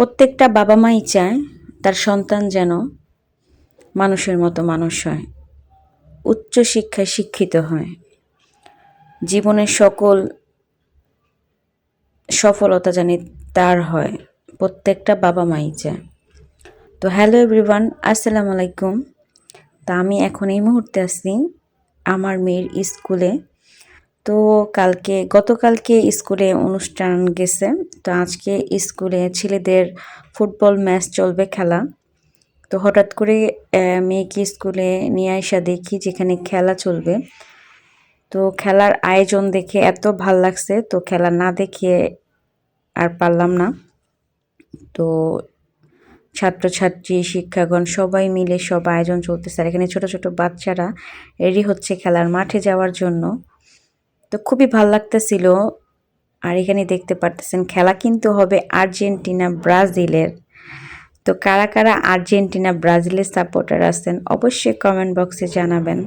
প্রত্যেকটা বাবা মাই চায় তার সন্তান যেন মানুষের মতো মানুষ হয়, উচ্চ শিক্ষায় শিক্ষিত হয়, জীবনের সকল সফলতা জানি তার হয়। প্রত্যেকটা বাবা মাই চায়। তো হ্যালো এভরিওয়ান, আসসালামু আলাইকুম। তা আমি এখন এই মুহূর্তে আছি আমার মেয়ের স্কুলে। তো গতকালকে স্কুলে অনুষ্ঠান গেছে। তো আজকে স্কুলে ছেলেদের ফুটবল ম্যাচ চলবে, খেলা। তো হঠাৎ করে মেয়েকে স্কুলে নিয়ে আইসা দেখি যেখানে খেলা চলবে। তো খেলার আয়োজন দেখে এত ভাল লাগছে, তো খেলা না দেখে আর পারলাম না। তো ছাত্রছাত্রী, শিক্ষাগণ সবাই মিলে সব আয়োজন চলতেছে। আর এখানে ছোট ছোট বাচ্চারা রেডি হচ্ছে খেলার মাঠে যাওয়ার জন্য। তো খুবই ভাল লাগতেছিল। আর এখানে দেখতে পারতেছেন খেলা কিন্তু হবে আর্জেন্টিনা ব্রাজিলের। তো কারা কারা আর্জেন্টিনা ব্রাজিলের সাপোর্টার আছেন অবশ্যই কমেন্ট বক্সে জানাবেন।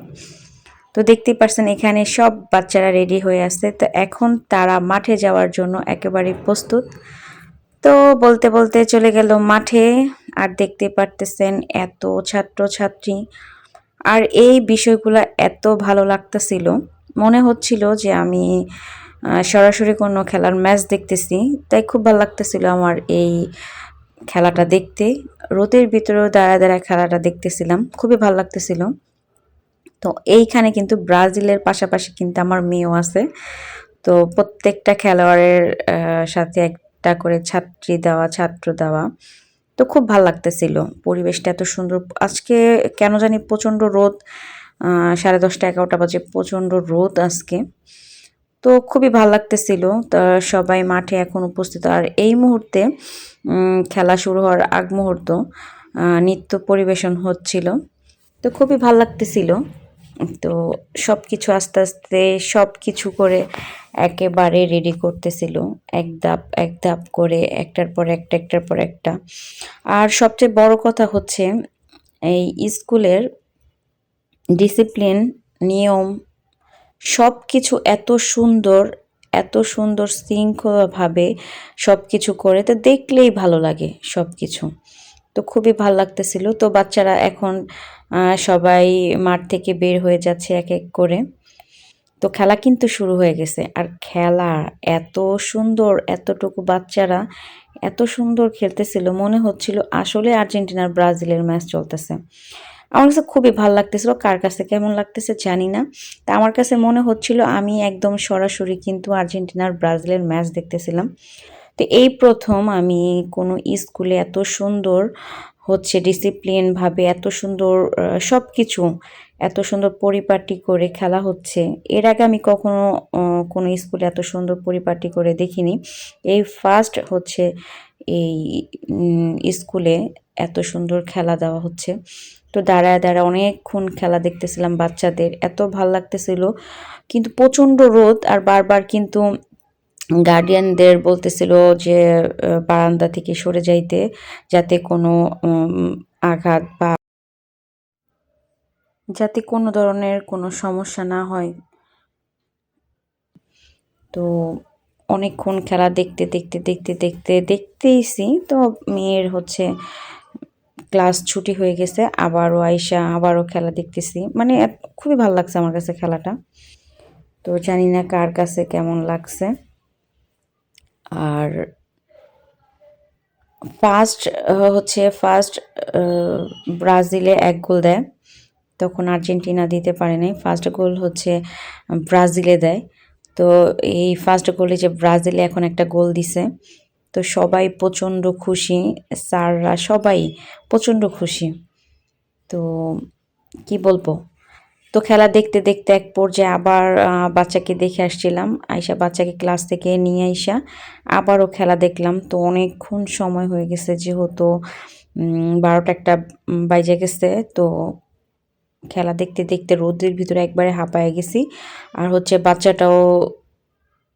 তো দেখতেই পারছেন এখানে সব বাচ্চারা রেডি হয়ে আছে। তো এখন তারা মাঠে যাওয়ার জন্য একেবারে প্রস্তুত। তো বলতে বলতে চলে গেল মাঠে। আর দেখতে পারতেছেন এত ছাত্রছাত্রী, আর এই বিষয়গুলো এত ভালো লাগতেছিল, মনে হচ্ছিল যে আমি সরাসরি কোনো খেলার ম্যাচ দেখতেছি। তাই খুব ভালো লাগতেছিল আমার এই খেলাটা দেখতে। রোদের ভিতরেও দাঁড়ায় দাঁড়ায় খেলাটা দেখতেছিলাম, খুবই ভালো লাগতেছিল। তো এইখানে কিন্তু ব্রাজিলের পাশাপাশি কিন্তু আমার মেয়েও আছে। তো প্রত্যেকটা খেলোয়াড়ের সাথে একটা করে ছাত্র দেওয়া। তো খুব ভাল লাগতেছিল, পরিবেশটা এত সুন্দর। আজকে কেন জানি প্রচণ্ড রোদ, 10:30-11টা বাজে, প্রচণ্ড রোদ আজকে। তো খুবই ভাল লাগতেছিল। তা সবাই মাঠে এখন উপস্থিত। আর এই মুহূর্তে খেলা শুরু হওয়ার আগ মুহূর্ত নৃত্য পরিবেশন হচ্ছিল। তো খুবই ভাল লাগতেছিল। তো সব কিছু আস্তে আস্তে সব কিছু করে একেবারে রেডি করতেছিল, এক ধাপ করে একটার পর একটা। আর সবচেয়ে বড় কথা হচ্ছে এই স্কুলের ডিসিপ্লিন, নিয়ম, সব কিছু এত সুন্দর শৃঙ্খলাভাবে সব কিছু করে, তো দেখলেই ভালো লাগে সব কিছু। তো খুবই ভালো লাগতেছিল। তো বাচ্চারা এখন সবাই মাঠ থেকে বের হয়ে যাচ্ছে এক এক করে। তো খেলা কিন্তু শুরু হয়ে গেছে। আর খেলা এত সুন্দর, এতটুকু বাচ্চারা এত সুন্দর খেলতেছিল, মনে হচ্ছিল আসলে আর্জেন্টিনার ব্রাজিলের ম্যাচ চলতেছে। আমার কাছে খুবই ভালো লাগতেছিল। কার কাছে কেমন লাগতেছে জানি না। তা আমার কাছে মনে হচ্ছিল আমি একদম সরাসরি কিন্তু আর্জেন্টিনার ব্রাজিলের ম্যাচ দেখতেছিলাম। তো এই প্রথম আমি কোনো স্কুলে এত সুন্দর হচ্ছে ডিসিপ্লিনভাবে এত সুন্দর সব কিছু এত সুন্দর পরিপাটি করে খেলা হচ্ছে। এর আগে আমি কখনো কোনো স্কুলে এত সুন্দর পরিপাটি করে দেখিনি। এই ফার্স্ট হচ্ছে এই স্কুলে এত সুন্দর খেলা দেওয়া হচ্ছে। তো দাঁড়ায় দাঁড়ায় অনেকক্ষণ খেলা দেখতেছিলাম বাচ্চাদের, এত ভাল লাগতেছিল। কিন্তু প্রচণ্ড রোদ, আর বারবার কিন্তু গার্ডিয়ানদের বলতেছিল যে বারান্দা থেকে সরে যাইতে, যাতে কোনো আঘাত বা যাতে কোনো ধরনের কোনো সমস্যা না হয়। তো অনেকক্ষণ খেলা দেখতেইছি। তো মেয়ের হচ্ছে ক্লাস ছুটি হয়ে গেছে, আবারও আইসা আবারও খেলা দেখতেছি। মানে খুবই ভালো লাগছে আমার কাছে খেলাটা। তো জানি না কার কাছে কেমন লাগছে। আর ফার্স্ট ব্রাজিলে 1 গোল দেয়, তখন আর্জেন্টিনা দিতে পারে নাই। ফার্স্ট গোল হচ্ছে ব্রাজিলে দেয়। তো এই ফার্স্ট গোলে যে ব্রাজিলে এখন একটা গোল দিছে, তো সবাই প্রচণ্ড খুশি, স্যাররা সবাই প্রচণ্ড খুশি। তো কি বলবো। তো খেলা দেখতে দেখতে এক পর্যায়ে আবার বাচ্চাকে দেখে আসছিলাম, আইসা বাচ্চাকে ক্লাস থেকে নিয়ে আইসা আবারও খেলা দেখলাম। তো অনেকক্ষণ সময় হয়ে গেছে, যেহেতু 12টা একটা বাজে গেছে। তো খেলা দেখতে দেখতে রোদের ভিতরে একবারে হাঁপায়ে গেছি। আর হচ্ছে বাচ্চাটাও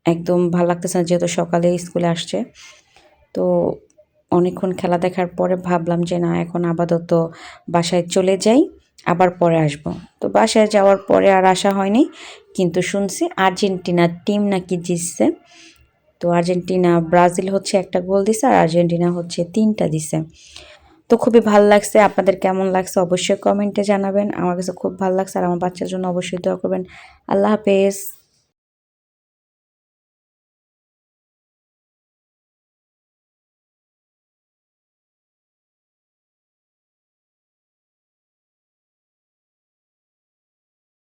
একদম ভালো লাগতেছে না, যেহেতু সকালে স্কুলে আসছে। তো অনেকক্ষণ খেলা দেখার পরে ভাবলাম যে না, এখন আপাতত বাসায় চলে যাই, আবার পরে আসব। তো বাসায় যাওয়ার পরে আর আসা হয়নি, কিন্তু শুনছি আর্জেন্টিনার টিম নাকি জিতছে। তো আর্জেন্টিনা ব্রাজিল হচ্ছে একটা গোল দিছে আর আর্জেন্টিনা হচ্ছে 3টা দিছে। তো খুবই ভালো লাগছে। আপনাদের কেমন লাগছে অবশ্যই কমেন্টে জানাবেন। আমার কাছে খুব ভালো লাগছে আর আমার বাচ্চার জন্য অবশ্যই দোয়া করবেন। আল্লাহ হাফেজ।